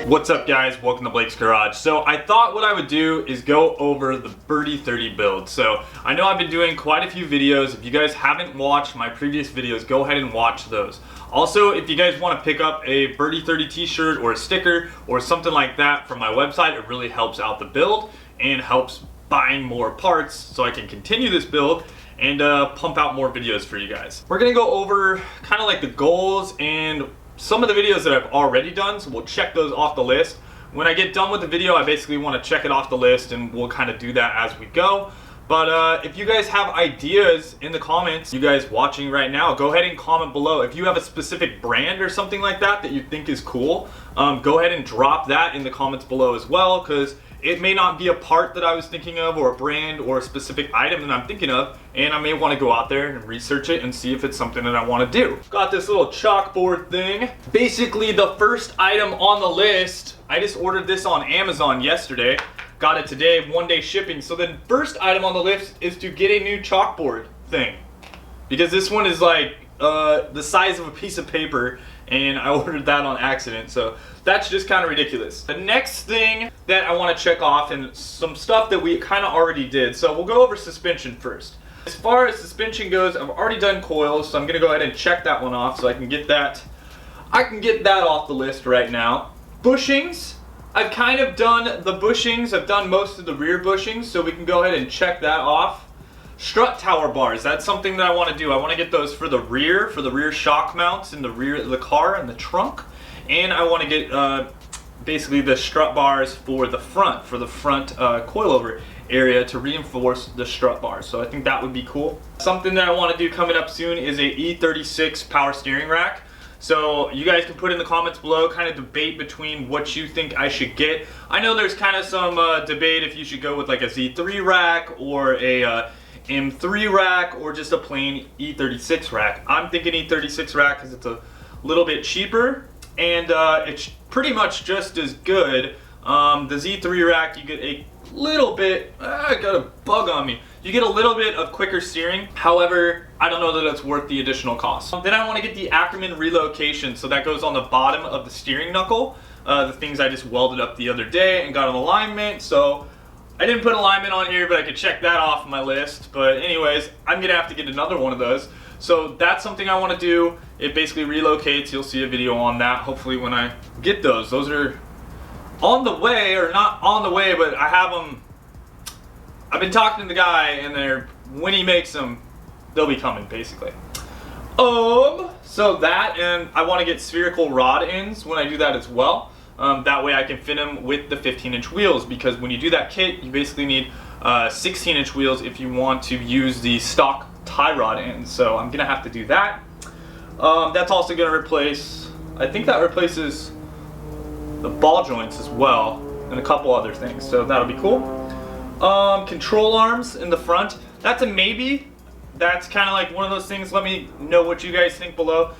What's up guys, welcome to Blake's Garage. So I thought what I would do is go over the E30 build. So I know I've been doing quite a few videos. If you guys haven't watched my previous videos, go ahead and watch those. Also, if you guys want to pick up a E30 t-shirt or a sticker or something like that from my website, it really helps out the build and helps buying more parts so I can continue this build and pump out more videos for you guys. We're gonna go over kind of like the goals and some of the videos that I've already done, so we'll check those off the list. When I get done with the video, I basically want to check it off the list and we'll kind of do that as we go. But if you guys have ideas in the comments, you guys watching right now, go ahead and comment below. If you have a specific brand or something like that that you think is cool, go ahead and drop that in the comments below as well, because it may not be a part that I was thinking of or a brand or a specific item that I'm thinking of, and I may want to go out there and research it and see if it's something that I want to do. Got this little chalkboard thing. Basically the first item on the list, I just ordered this on Amazon yesterday. Got it today, 1-day shipping. So the first item on the list is to get a new chalkboard thing, because this one is like the size of a piece of paper, and I ordered that on accident, so that's just kind of ridiculous. The next thing that I want to check off, and some stuff that we kind of already did, so we'll go over suspension first. As far as suspension goes, I've already done coils, so I'm gonna go ahead and check that one off so I can get that off the list right now. Bushings, I've kind of done the bushings, I've done most of the rear bushings, so we can go ahead and check that off. Strut tower bars, that's something that I want to do. I want to get those for the rear shock mounts in the rear of the car and the trunk. And I want to get basically the strut bars for the front coilover area to reinforce the strut bars. So I think that would be cool. Something that I want to do coming up soon is a E36 power steering rack. So you guys can put in the comments below, kind of debate between what you think I should get. I know there's kind of some debate if you should go with like a Z3 rack or a M3 rack or just a plain E36 rack. I'm thinking E36 rack because it's a little bit cheaper and it's pretty much just as good. The Z3 rack, you get a little bit, I got a bug on me. You get a little bit of quicker steering. However, I don't know that it's worth the additional cost. Then I want to get the Ackerman relocation. So that goes on the bottom of the steering knuckle. The things I just welded up the other day and got an alignment. So I didn't put alignment on here, but I could check that off my list. But anyways, I'm gonna have to get another one of those. So that's something I want to do. It basically relocates. You'll see a video on that hopefully when I get those. Those are on the way, or not on the way, but I have them. I've been talking to the guy, and when he makes them, they'll be coming basically. So that, and I want to get spherical rod ends when I do that as well. That way I can fit them with the 15-inch wheels, because when you do that kit, you basically need 16-inch wheels if you want to use the stock tie rod ends. So I'm gonna have to do that. That's also gonna replace, I think that replaces the ball joints as well, and a couple other things. So that'll be cool. Control arms in the front, that's a maybe. That's kind of like one of those things. Let me know what you guys think below.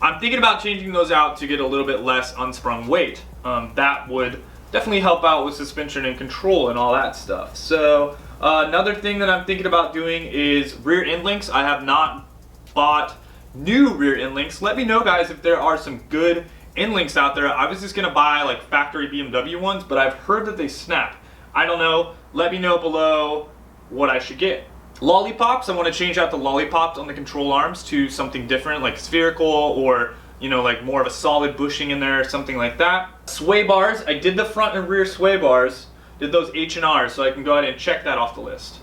I'm thinking about changing those out to get a little bit less unsprung weight. That would definitely help out with suspension and control and all that stuff. So another thing that I'm thinking about doing is rear end links. I have not bought new rear end links. Let me know guys if there are some good end links out there. I was just gonna buy like factory BMW ones, but I've heard that they snap. I don't know. Let me know below what I should get. Lollipops, I want to change out the lollipops on the control arms to something different, like spherical, or you know, like more of a solid bushing in there or something like that. Sway bars, I did the front and rear sway bars, did those H&Rs, so I can go ahead and check that off the list.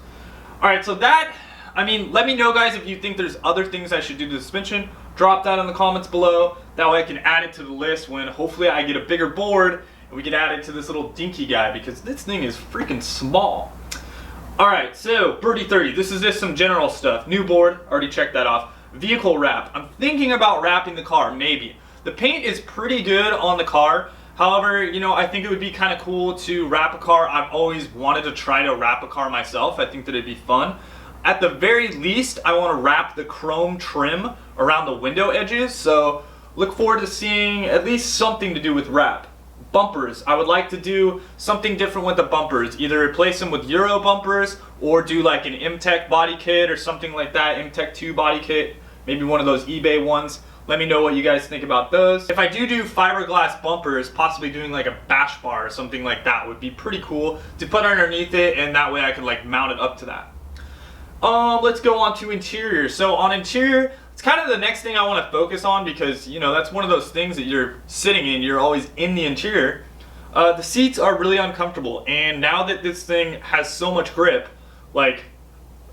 Alright, so that, I mean, let me know guys if you think there's other things I should do to the suspension. Drop that in the comments below. That way I can add it to the list when hopefully I get a bigger board and we can add it to this little dinky guy, because this thing is freaking small. Alright, so E30, this is just some general stuff. New board, already checked that off. Vehicle wrap, I'm thinking about wrapping the car, maybe. The paint is pretty good on the car. However, you know, I think it would be kind of cool to wrap a car. I've always wanted to try to wrap a car myself. I think that it'd be fun. At the very least, I want to wrap the chrome trim around the window edges. So look forward to seeing at least something to do with wrap. Bumpers, I would like to do something different with the bumpers. Either replace them with Euro bumpers or do like an M-Tech body kit or something like that. M-Tech 2 body kit, maybe one of those eBay ones. Let me know what you guys think about those. If I do fiberglass bumpers, possibly doing like a bash bar or something like that would be pretty cool to put underneath it, and that way I could like mount it up to that. Let's go on to interior. So on interior, it's kind of the next thing I want to focus on because, you know, that's one of those things that you're sitting in, you're always in the interior. The seats are really uncomfortable, and now that this thing has so much grip, like,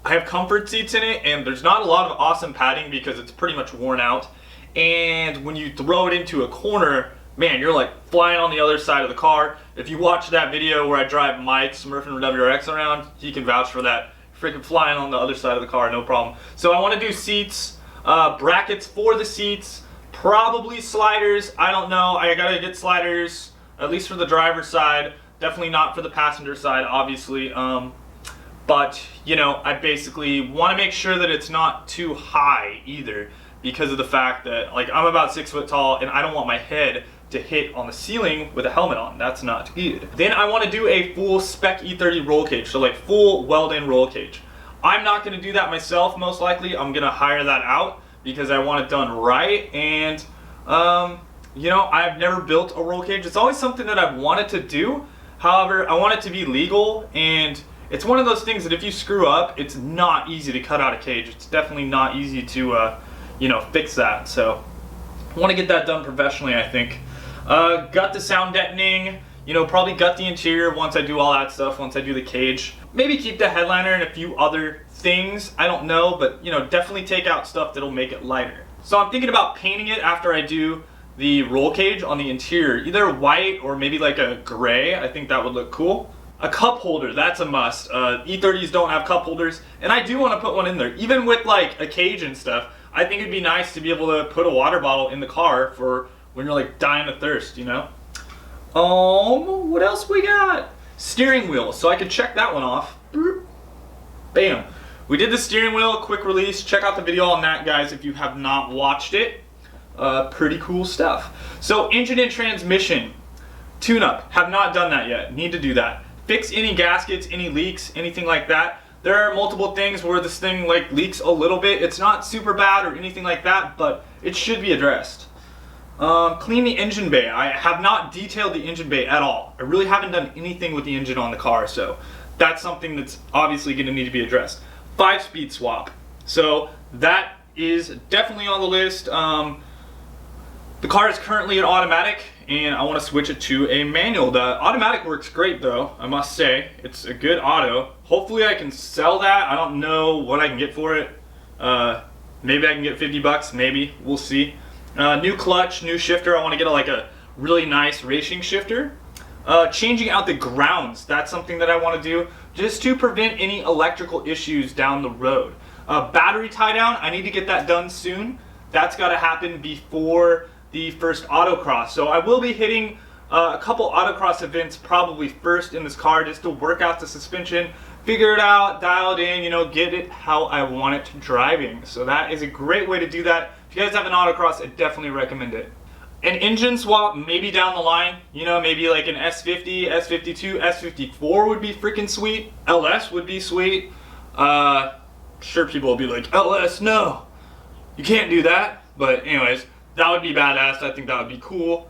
I have comfort seats in it, and there's not a lot of awesome padding because it's pretty much worn out. And when you throw it into a corner, man, you're like flying on the other side of the car. If you watch that video where I drive Mike Smurfing WRX around, he can vouch for that. Freaking flying on the other side of the car, no problem. So I want to do seats, brackets for the seats, probably sliders. I don't know. I gotta get sliders, at least for the driver's side. Definitely not for the passenger side, obviously. But, you know, I basically want to make sure that it's not too high either, because of the fact that, like, I'm about 6 foot tall and I don't want my head to hit on the ceiling with a helmet on. That's not good. Then I want to do a full spec E30 roll cage, so like full weld-in roll cage. I'm not going to do that myself, most likely. I'm going to hire that out because I want it done right. And, you know, I've never built a roll cage. It's always something that I've wanted to do. However, I want it to be legal, and it's one of those things that if you screw up, it's not easy to cut out a cage. It's definitely not easy to, you know, fix that. So I want to get that done professionally, I think. Got the sound deadening, you know, probably gut the interior once I do all that stuff, once I do the cage. Maybe keep the headliner and a few other things, I don't know, but, you know, definitely take out stuff that'll make it lighter. So I'm thinking about painting it after I do the roll cage on the interior, either white or maybe like a gray. I think that would look cool. A cup holder, that's a must. E30s don't have cup holders, and I do want to put one in there. Even with like a cage and stuff, I think it'd be nice to be able to put a water bottle in the car for when you're like dying of thirst, you know? What else we got? Steering wheel, so I can check that one off. Bam. We did the steering wheel, quick release. Check out the video on that, guys, if you have not watched it. Pretty cool stuff. So engine and transmission, tune-up. Have not done that yet. Need to do that. Fix any gaskets, any leaks, anything like that. There are multiple things where this thing like leaks a little bit. It's not super bad or anything like that, but it should be addressed. Clean the engine bay. I have not detailed the engine bay at all. I really haven't done anything with the engine on the car, so that's something that's obviously going to need to be addressed. 5-speed swap. So that is definitely on the list. The car is currently an automatic, and I want to switch it to a manual. The automatic works great, though, I must say. It's a good auto. Hopefully I can sell that. I don't know what I can get for it. Maybe I can get 50 bucks, maybe. We'll see. New clutch, new shifter. I want to get a really nice racing shifter. Changing out the grounds. That's something that I want to do just to prevent any electrical issues down the road. Battery tie down. I need to get that done soon. That's got to happen before the first autocross. So I will be hitting a couple autocross events probably first in this car just to work out the suspension, figure it out, dial it in, you know, get it how I want it driving. So that is a great way to do that. If you guys have an autocross, I definitely recommend it. An engine swap maybe down the line, you know, maybe like an S50, S52, S54 would be freaking sweet. LS would be sweet. Sure, people will be like, LS, no, you can't do that. But anyways, that would be badass. I think that would be cool.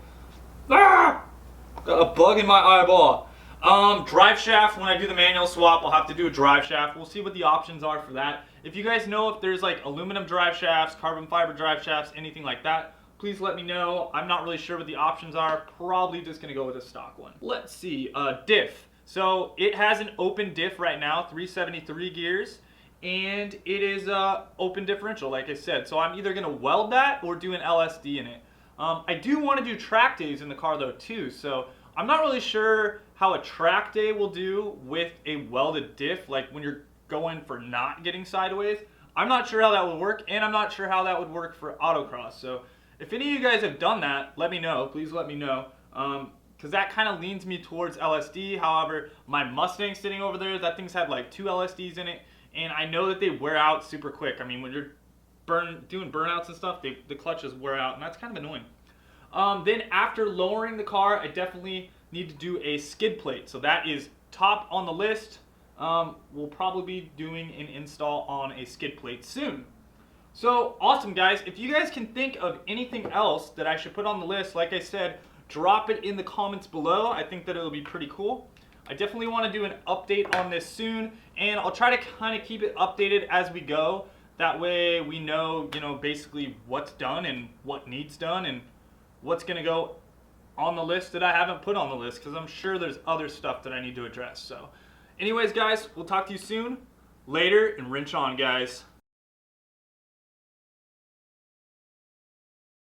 Ah! Got a bug in my eyeball. Driveshaft, when I do the manual swap, I'll have to do a driveshaft. We'll see what the options are for that. If you guys know if there's like aluminum drive shafts, carbon fiber drive shafts, anything like that, please let me know. I'm not really sure what the options are. Probably just gonna go with a stock one. Let's see, diff. So it has an open diff right now, 373 gears. And it is open differential, like I said. So I'm either gonna weld that or do an LSD in it. I do want to do track days in the car though too, so I'm not really sure how a track day will do with a welded diff, like when you're going for not getting sideways. I'm not sure how that would work, and I'm not sure how that would work for autocross. So if any of you guys have done that, let me know. Please let me know, because that kind of leans me towards LSD. However, my Mustang sitting over there, that thing's had like 2 LSDs in it. And I know that they wear out super quick. I mean, when you're doing burnouts and stuff, the clutches wear out, and that's kind of annoying. Then after lowering the car, I definitely need to do a skid plate. So that is top on the list. We'll probably be doing an install on a skid plate soon. So awesome, guys. If you guys can think of anything else that I should put on the list, like I said, drop it in the comments below. I think that it'll be pretty cool. I definitely want to do an update on this soon, and I'll try to kind of keep it updated as we go. That way we know, basically what's done and what needs done and what's going to go on the list that I haven't put on the list, because I'm sure there's other stuff that I need to address. So anyways, guys, we'll talk to you soon. Later, and wrench on, guys.